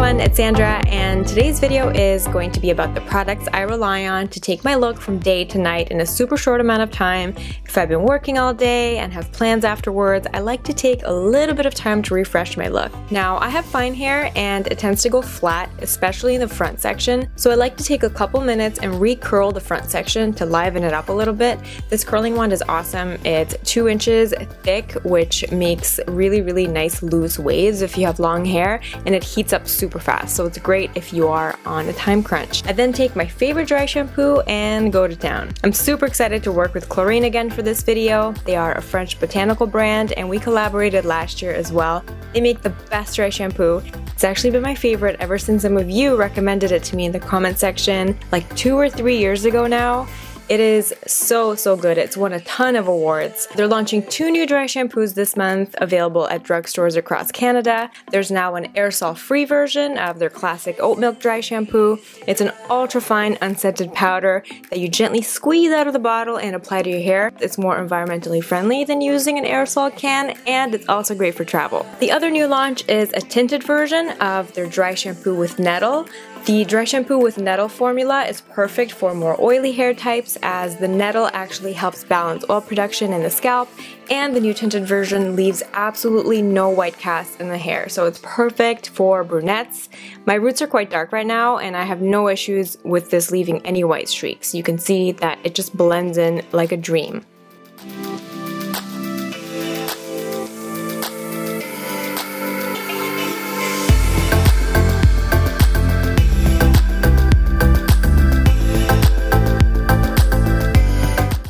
everyone, it's Sandra, and today's video is going to be about the products I rely on to take my look from day to night in a super short amount of time. If I've been working all day and have plans afterwards, I like to take a little bit of time to refresh my look. Now, I have fine hair and it tends to go flat, especially in the front section, so I like to take a couple minutes and re-curl the front section to liven it up a little bit. This curling wand is awesome. It's 2 inches thick, which makes really nice loose waves if you have long hair, and it heats up super fast, so it's great if you are on a time crunch. I then take my favorite dry shampoo and go to town. I'm super excited to work with Klorane again for this video. They are a French botanical brand and we collaborated last year as well. They make the best dry shampoo. It's actually been my favorite ever since some of you recommended it to me in the comment section like 2 or 3 years ago now. It is so good. It's won a ton of awards. They're launching 2 new dry shampoos this month, available at drugstores across Canada. There's now an aerosol-free version of their classic oat milk dry shampoo. It's an ultra-fine unscented powder that you gently squeeze out of the bottle and apply to your hair. It's more environmentally friendly than using an aerosol can, and it's also great for travel. The other new launch is a tinted version of their dry shampoo with nettle. The dry shampoo with nettle formula is perfect for more oily hair types, as the nettle actually helps balance oil production in the scalp, and the new tinted version leaves absolutely no white cast in the hair, so it's perfect for brunettes. My roots are quite dark right now and I have no issues with this leaving any white streaks. You can see that it just blends in like a dream.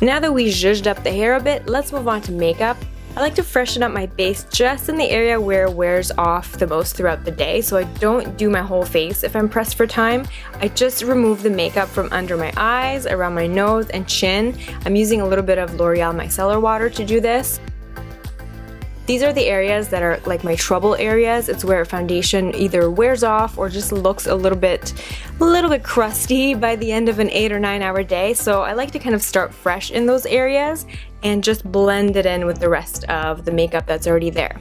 Now that we zhuzhed up the hair a bit, let's move on to makeup. I like to freshen up my base just in the area where it wears off the most throughout the day, so I don't do my whole face if I'm pressed for time. I just remove the makeup from under my eyes, around my nose, and chin. I'm using a little bit of L'Oreal Micellar water to do this. These are the areas that are like my trouble areas. It's where foundation either wears off or just looks a little bit crusty by the end of an 8 or 9 hour day. So I like to kind of start fresh in those areas and just blend it in with the rest of the makeup that's already there.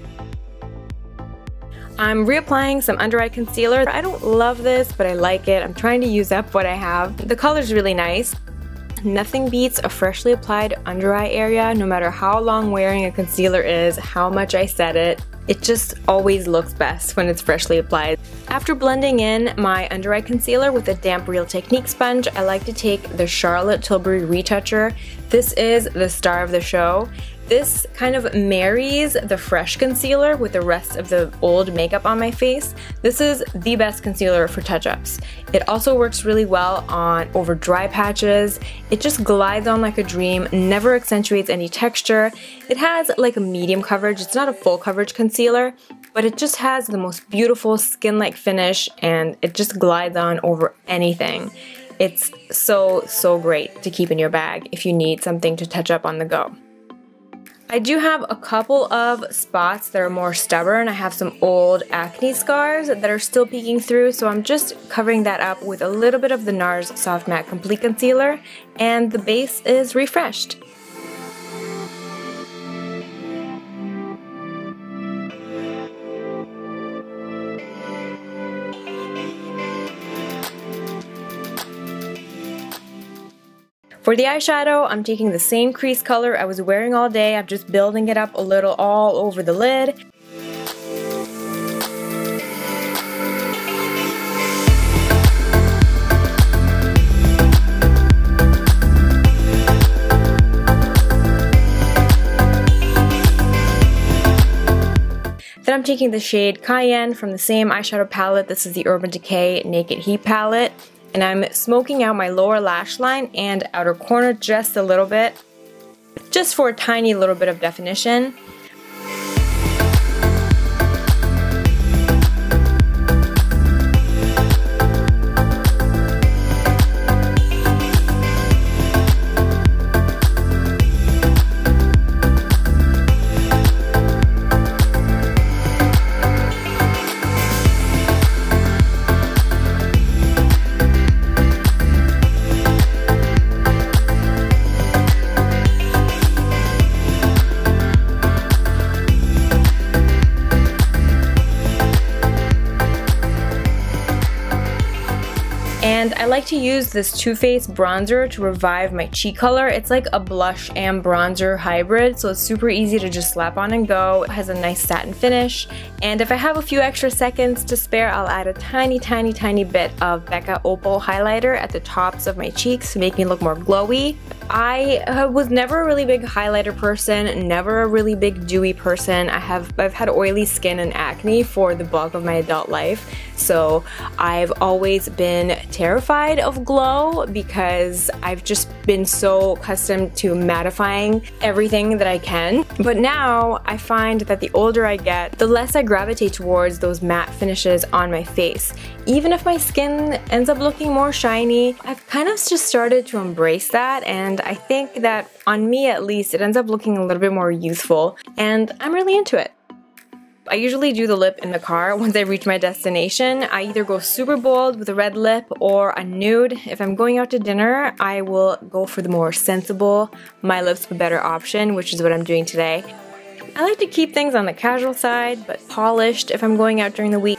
I'm reapplying some under eye concealer. I don't love this, but I like it. I'm trying to use up what I have. The color's really nice. Nothing beats a freshly applied under eye area, no matter how long wearing a concealer is, how much I set it. It just always looks best when it's freshly applied. After blending in my under eye concealer with a damp Real Technique sponge, I like to take the Charlotte Tilbury Retoucher. This is the star of the show. This kind of marries the fresh concealer with the rest of the old makeup on my face. This is the best concealer for touch-ups. It also works really well over dry patches. It just glides on like a dream, never accentuates any texture. It has like a medium coverage. It's not a full coverage concealer, but it just has the most beautiful skin-like finish, and it just glides on over anything. It's so great to keep in your bag if you need something to touch up on the go. I do have a couple of spots that are more stubborn. I have some old acne scars that are still peeking through, so I'm just covering that up with a little bit of the NARS Soft Matte Complete Concealer, and the base is refreshed. For the eyeshadow, I'm taking the same crease color I was wearing all day. I'm just building it up a little all over the lid. Then I'm taking the shade Cayenne from the same eyeshadow palette. This is the Urban Decay Naked Heat Palette. And I'm smoking out my lower lash line and outer corner just a little bit, just for a tiny little bit of definition. And I like to use this Too Faced bronzer to revive my cheek color. It's like a blush and bronzer hybrid, so it's super easy to just slap on and go. It has a nice satin finish, and if I have a few extra seconds to spare, I'll add a tiny bit of Becca Opal highlighter at the tops of my cheeks to make me look more glowy. I was never a really big highlighter person, never a really big dewy person. I've had oily skin and acne for the bulk of my adult life, so I've always been terrified of glow because I've just been so accustomed to mattifying everything that I can. But now I find that the older I get, the less I gravitate towards those matte finishes on my face. Even if my skin ends up looking more shiny, I've kind of just started to embrace that, and I think that on me at least, it ends up looking a little bit more youthful, and I'm really into it. I usually do the lip in the car. Once I reach my destination, I either go super bold with a red lip or a nude. If I'm going out to dinner, I will go for the more sensible, my lips but better option, which is what I'm doing today. I like to keep things on the casual side, but polished if I'm going out during the week.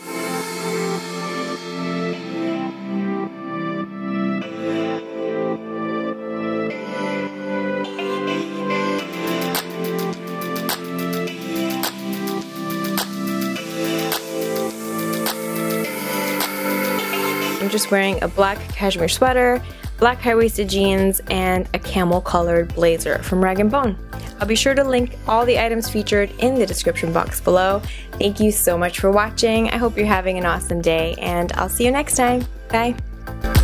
I'm just wearing a black cashmere sweater, black high-waisted jeans, and a camel-colored blazer from Rag & Bone. I'll be sure to link all the items featured in the description box below. Thank you so much for watching. I hope you're having an awesome day, and I'll see you next time. Bye!